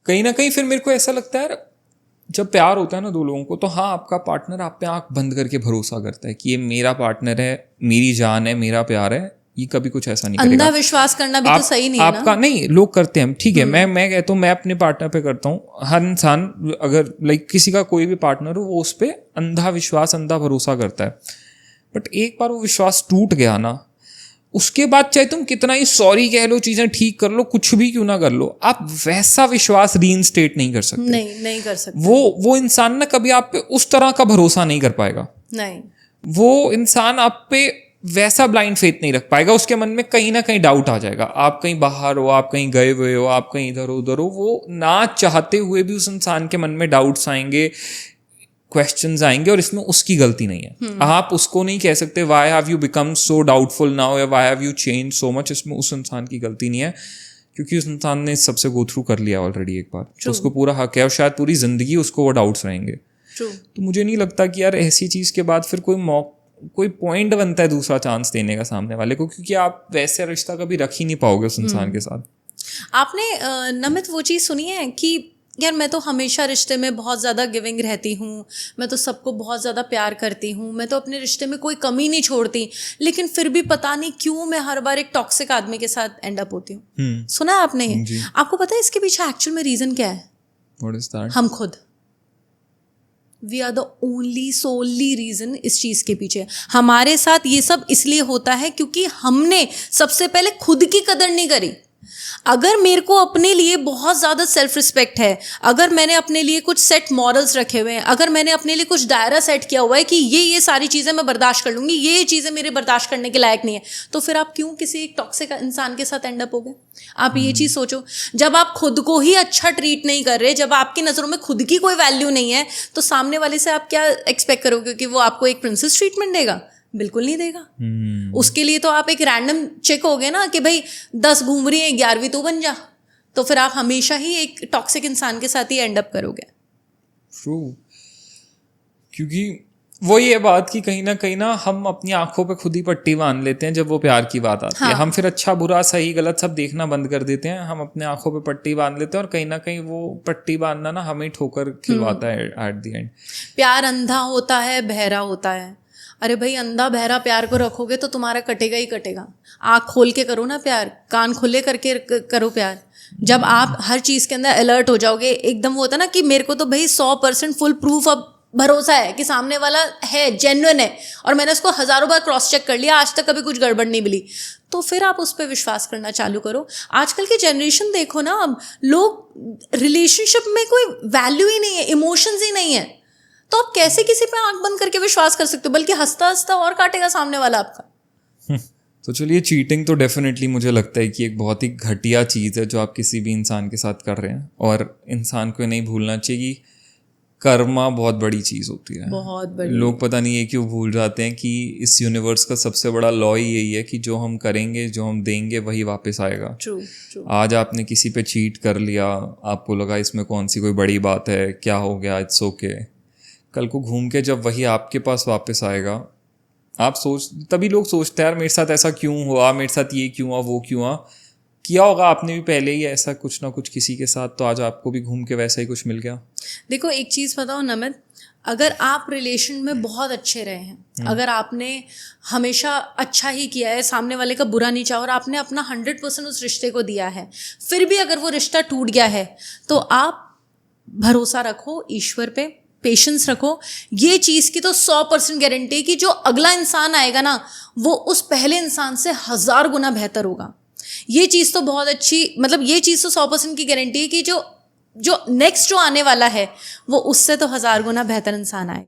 कहीं ना कहीं फिर मेरे को ऐसा लगता है यार, जब प्यार होता है ना दो लोगों को, तो हाँ आपका पार्टनर आप पे आंख बंद करके भरोसा करता है कि ये मेरा पार्टनर है, मेरी जान है, मेरा प्यार है, ये कभी कुछ ऐसा नहीं करेगा। अंधा विश्वास करना भी तो सही नहीं है ना। आपका नहीं, लोग करते हैं, ठीक है, मैं कहता हूँ, मैं अपने पार्टनर पे करता हूँ। हर इंसान अगर लाइक किसी का कोई भी पार्टनर हो, वो उस पर अंधा विश्वास, अंधा भरोसा करता है। बट एक बार वो विश्वास टूट गया ना, उसके बाद चाहे तुम कितना ही सॉरी कह लो, चीजें ठीक कर लो, कुछ भी क्यों ना कर लो, आप वैसा विश्वास रीइंस्टेट नहीं कर सकते। नहीं कर सकते। वो इंसान ना कभी आप पे उस तरह का भरोसा नहीं कर पाएगा। नहीं, वो इंसान आप पे वैसा ब्लाइंड फेथ नहीं रख पाएगा। उसके मन में कहीं ना कहीं डाउट आ जाएगा। आप कहीं बाहर हो, आप कहीं गए हुए हो, आप कहीं इधर उधर हो, वो ना चाहते हुए भी उस इंसान के मन में डाउट्स आएंगे, क्वेश्चंस आएंगे, और इसमें उसकी गलती नहीं है। आप उसको नहीं कह सकते why have you become so doubtful now, या why have you change so much. इसमें उस इंसान की गलती नहीं है, क्योंकि उस इंसान ने इस सबसे गो थ्रू कर लिया ऑलरेडी एक बार, तो उसको पूरा हक है, और शायद पूरी जिंदगी उसको वो डाउट्स रहेंगे। तो मुझे नहीं लगता कि यार ऐसी चीज के बाद फिर कोई पॉइंट बनता है दूसरा चांस देने का सामने वाले को, क्योंकि आप वैसे रिश्ता कभी रख ही नहीं पाओगे उस इंसान के साथ। आपने नमित वो चीज़ सुनी है कि यार मैं तो हमेशा रिश्ते में बहुत ज़्यादा गिविंग रहती हूँ, मैं तो सबको बहुत ज़्यादा प्यार करती हूँ, मैं तो अपने रिश्ते में कोई कमी नहीं छोड़ती, लेकिन फिर भी पता नहीं क्यों मैं हर बार एक टॉक्सिक आदमी के साथ एंड अप होती हूँ। सुना है आपने ये? आपको पता है इसके पीछे एक्चुअल में रीज़न क्या है? What is that? हम खुद, we are the only solely reason इस चीज के पीछे। हमारे साथ ये सब इसलिए होता है क्योंकि हमने सबसे पहले खुद की कदर नहीं करी। अगर मेरे को अपने लिए बहुत ज़्यादा सेल्फ रिस्पेक्ट है, अगर मैंने अपने लिए कुछ सेट मॉरल्स रखे हुए हैं, अगर मैंने अपने लिए कुछ दायरा सेट किया हुआ है कि ये सारी चीज़ें मैं बर्दाश्त कर लूँगी, ये चीज़ें मेरे बर्दाश्त करने के लायक नहीं है, तो फिर आप क्यों किसी एक टॉक्सिक इंसान के साथ एंड अप हो गए? आप ये चीज़ सोचो। जब आप खुद को ही अच्छा ट्रीट नहीं कर रहे, जब आपकी नज़रों में खुद की कोई वैल्यू नहीं है, तो सामने वाले से आप क्या एक्सपेक्ट करोगे कि वो आपको एक प्रिंसेस ट्रीटमेंट देगा? बिल्कुल नहीं देगा। उसके लिए तो आप एक रैंडम चेक हो गए ना कि भाई 10 घूम रही है, 11वीं तू बन जा। तो फिर आप हमेशा ही एक टॉक्सिक इंसान के साथ ही एंड अप करोगे। ट्रू, क्योंकि वही है बात कि कहीं ना हम अपनी आंखों पे खुद ही पट्टी बांध लेते हैं जब वो प्यार की बात आती है। हम फिर अच्छा बुरा सही गलत सब देखना बंद कर देते हैं, हम अपने आंखों पे पट्टी बांध लेते हैं, और कहीं ना कहीं वो पट्टी बांधना ना हमें ठोकर खिलवाता है एट द एंड। प्यार अंधा होता है, बहरा होता है। अरे भाई, अंधा बहरा प्यार को रखोगे तो तुम्हारा कटेगा ही कटेगा। आँख खोल के करो ना प्यार, कान खुले करके करो प्यार। जब आप हर चीज़ के अंदर अलर्ट हो जाओगे, एकदम वो होता ना कि मेरे को तो भाई 100% फुल प्रूफ अब भरोसा है कि सामने वाला है, जेन्युइन है, और मैंने उसको हज़ारों बार क्रॉस चेक कर लिया, आज तक कभी कुछ गड़बड़ नहीं मिली, तो फिर आप उस पर विश्वास करना चालू करो। आजकल की जनरेशन देखो ना, अब लोग रिलेशनशिप में कोई वैल्यू ही नहीं है, इमोशंस ही नहीं है, तो आप कैसे किसी पे आंख बंद करके विश्वास कर सकते हो? बल्कि हंसता हंसता और काटेगा सामने वाला आपका। तो चलिए, चीटिंग तो डेफिनेटली मुझे लगता है कि एक बहुत ही घटिया चीज़ है जो आप किसी भी इंसान के साथ कर रहे हैं, और इंसान को नहीं भूलना चाहिए कि कर्मा बहुत बड़ी चीज़ होती है। बहुत बड़ी। लोग पता नहीं ये क्यों भूल जाते हैं कि इस यूनिवर्स का सबसे बड़ा लॉ ही यही है कि जो हम करेंगे, जो हम देंगे, वही वापस आएगा। ट्रू। आज आपने किसी पे चीट कर लिया, आपको लगा इसमें कौन सी कोई बड़ी बात है, क्या हो गया, इट्स ओके। कल को घूम के जब वही आपके पास वापस आएगा, आप तभी लोग सोचते हैं यार मेरे साथ ऐसा क्यों हुआ, मेरे साथ ये क्यों हुआ, वो क्यों हुआ। किया होगा आपने भी पहले ही ऐसा कुछ ना कुछ किसी के साथ, तो आज आपको भी घूम के वैसा ही कुछ मिल गया। देखो एक चीज़ बताओ नमित, अगर आप रिलेशन में बहुत अच्छे रहे हैं, अगर आपने हमेशा अच्छा ही किया है, सामने वाले का बुरा नहीं चाहा, और आपने अपना 100% उस रिश्ते को दिया है, फिर भी अगर वो रिश्ता टूट गया है, तो आप भरोसा रखो ईश्वर पे, पेशेंस रखो। ये चीज़ की तो 100% गारंटी है कि जो अगला इंसान आएगा ना, वो उस पहले इंसान से 1000 गुना बेहतर होगा। ये चीज़ तो बहुत अच्छी, मतलब ये चीज़ तो 100% की गारंटी है कि जो नेक्स्ट जो आने वाला है, वो उससे तो 1000 गुना बेहतर इंसान आए।